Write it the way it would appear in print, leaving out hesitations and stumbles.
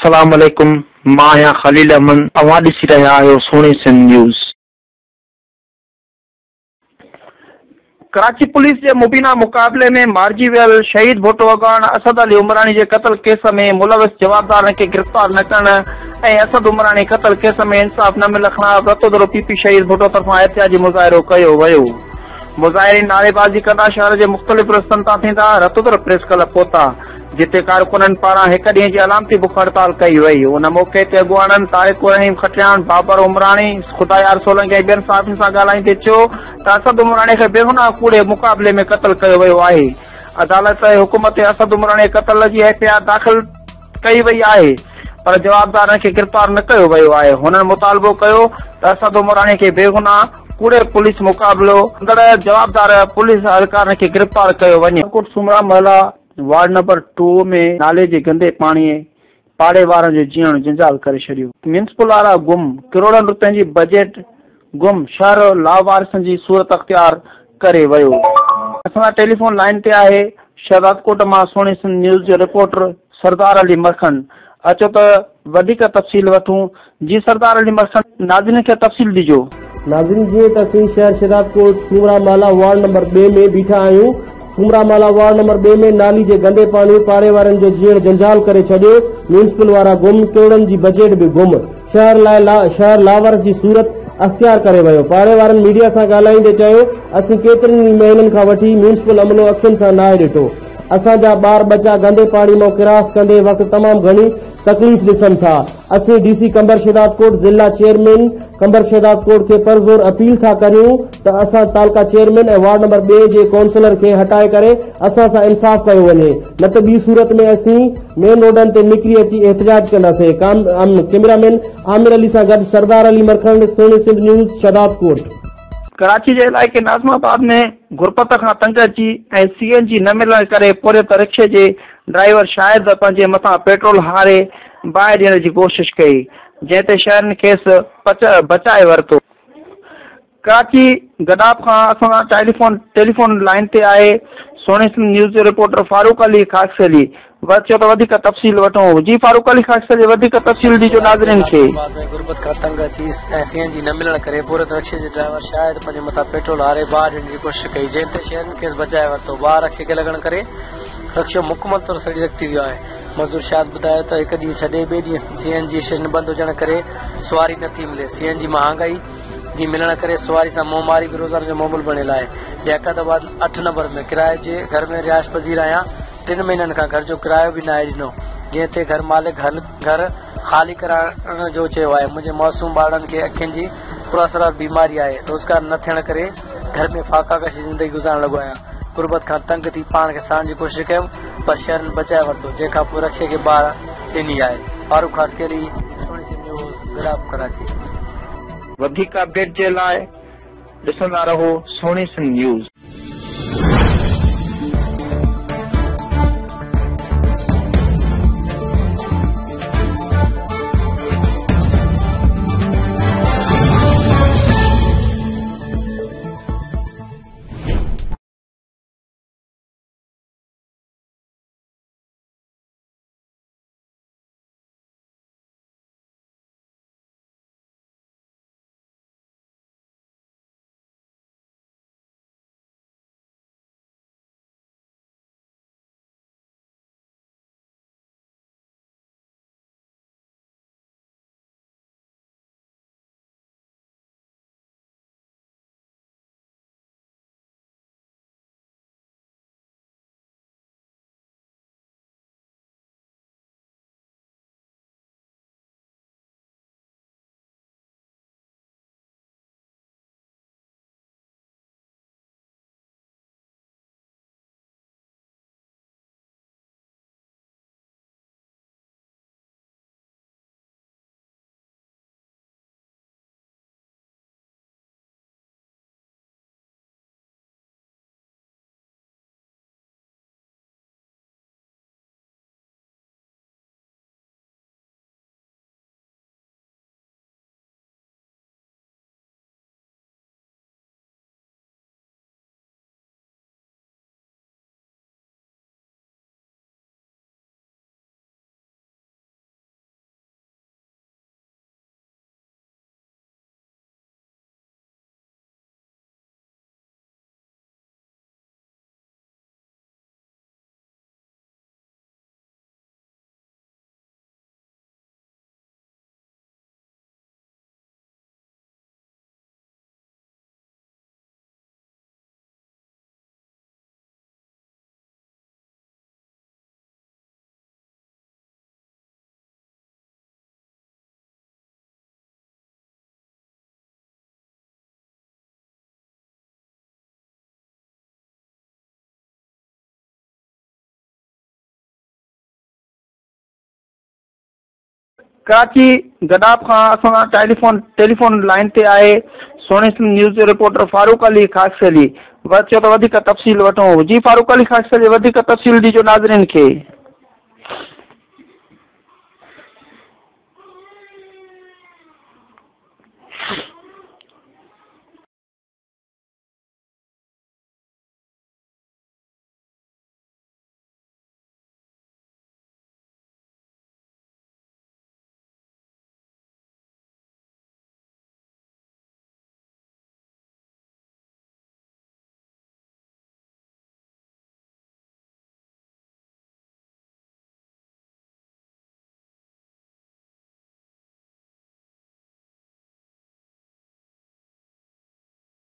अस्सलाम वालेकुम। मां आहियां ख़लील अमन। तव्हां ॾिसी रहिया आहियो सोनी सिंध न्यूज़। कराची पुलिस जे मुबीना मुक़ाबले में मारिजी वियल शहीद भुट्टो अॻवान असद अली उमरानी जे क़त्ल केस में मुलविस जवाबदारनि खे गिरफ़्तार न करण ऐं असद उमरानी क़त्ल केस में इंसाफ़ न मिलण ख़िलाफ़ रतोदरो पीपी शहीद भुट्टो तरफ़ां एहतिजाजी मुज़ाहिरो कयो वियो। मुज़ाहिरीन नारेबाज़ी कंदा शहर जे मुख़्तलिफ़ रस्तनि तां थींदा रतोदर प्रेस क्लब पहुता, जिते कारकुननि पारां हिक ॾींहं जी अलामती बुख हड़ताल कई वई। उन मौक़े ते अॻुवाननि तारिक रहीम खटियान, बाबर उमरानी, खुदायार सोलंकी ऐं ॿियनि साथियुनि सां ॻाल्हाईंदे चयो त असद उमरानी खे बेगुनाह कूड़े मुक़ाबले में क़त्ल कयो वियो आहे। अदालत हुकूमत असद उमरानी क़त्ल जी एफआईआर दाख़िल कई वई आहे, पर जवाबदारनि खे गिरफ़्तार न कयो वियो आहे। हुननि मुतालबो कयो त असद उमरानी खे बेगुनाह कूड़े पुलिस मुक़ाबलो कंदड़ जवाबदार पुलिस अधिकारियुनि खे गिरफ़्तार कयो वञे। सुमरा महला वार्ड नंबर 2 में नाले जे गंदे पाणीअ पाड़े वारनि जो जीअण जंजाल करे छॾियो। म्यूनिसिपल वारा गुम, करोड़नि रुपयनि जी बजट गुम, शहर लावारिसनि जी सूरत अख्तियार करे वियो। असां टेलीफोन लाइन ते आहे शहजादकोट मां सोनी सिंध न्यूज़ जो रिपोर्टर सरदार अली मरखन। अचो त वधीक तफ़सील वठूं। जी सरदार अली मरखन, नाज़रीन खे तफ़सील ॾिजो। नाज़रीन, जीअं त असीं शहर शहजादकोट सूमरा माला वार्ड नंबर 2 में बीठा आहियूं। सूमरा माला वार्ड नंबर 2 में नाली जे गंदे पाणी पाड़े वारनि जो जीअण जंजाल करे छॾियो। म्यूनिसिपल वारा गुम, करोड़नि जी बजट बि गुम, शहर लावारिस जी सूरत अख्तियार करे वियो। पाड़े वारनि मीडिया सां ॻाल्हाईंदे चयो, असीं केतिरनि ई महीननि खां वठी म्यूनिसिपल अमलो अखियुनि सां नाहे ॾिठो। असांजा ॿार बचा गंदे पाणी मां क्रॉस कंदे वक़्तु तमामु घणी तकलीफ़ ॾिसनि था। असीं डीसी कंबर शहजादकोट ज़िला चेयरमैन कंबर शहजादकोट खे परज़ोर अपील था करियूं त असां तालका चेयरमैन ऐं वार्ड नंबर 2 जे काउंसलर खे हटाए करे असां सां इंसाफ़ कयो वञे, न त ॿी सूरत में असीं मेन रोडनि ते निकिरी अची एहतिजाज कंदासीं। कैमरामैन आमिर अली सां गॾु सरदार अली मरखन, सोनी सिंध न्यूज़, शहजादकोट। कराची जे इलाइक़े नाज़माबाद में गुरबत खां तंग अची ऐं सीएनजी न मिलण करे पुरियत रिक्शे जे ड्राइवर शायद पंहिंजे मथां पेट्रोल हारे बाहि ॾियण जी कोशिश कई, जंहिं ते शहरनि खेसि बचाए वरितो। कराची गडाब खां असां टेलीफोन लाइन ते आहे सोनी सिंध न्यूज़ जो रिपोर्टर फारूक अली ख़ाक्स अली। चयो त वधीक तफ़सील वठूं। जी फारूक अली ख़ाक्स अली, वधीक तफ़सील ॾिजो नाज़रीन खे। गुरबत खां तंग अची ऐं सीएनजी न मिलण करे पूरे रिक्शे जे ड्राइवर शायद पंहिंजे मथां पेट्रोल हारे बाहि ॾियण जी कोशिश कई, जंहिं ते शहरनि खे बचाए वरितो। बाहि रिक्शे खे लॻण करे रिक्शो मुकमल तौर सड़ी रखी वियो आहे। मज़दूर शायद ॿुधायो त हिकु ॾींहुं छॾे ॿिए ॾींहुं सीएनजी स्टेशन बंदि हुजण करे सवारी नथी मिले। सीएनजी महांगाई जी मिलण करे सवारी सां मोहमारी बि रोज़ाना जो मामूल बणियल आहे। लियाकताबाद 8 नंबर में किराए जे घर में रिहाइश पज़ीर आहियां। 3 महीननि खां घर जो किरायो बि न आहे ॾिनो, जंहिं ते घर मालिक घर ख़ाली कराइण जो चयो आहे। मुंहिंजे मासूम ॿारनि खे अखियुनि जी पुरासरार बीमारी आहे। रोज़गार न थियण करे घर में फाका कशी ज़िंदगी गुज़ारण लॻो आहियां। गुरबत खां तंग थी पाण खे साहण जी कोशिशि कयमि, पर शहरनि बचाए वरितो, जंहिंखां पोइ रक्शे खे ॿाहिरि ॾिनी आहे। Farooq ख़ासकेरी, Sony Sindh news, गडाब, Karachi. वधीक अपडेट जे लाइ ॾिसंदा रहो सोनी सिंध न्यूज़। कराची गडाब खां असां टेलीफोन लाइन ते आहे सोनी न्यूज़ जो रिपोर्टर फारूक अली ख़ासि अली चयो त वधीक तफ़सील वठूं। जी फारूक अली ख़ासि वधीक तफ़सील ॾिजो नाज़रीन खे।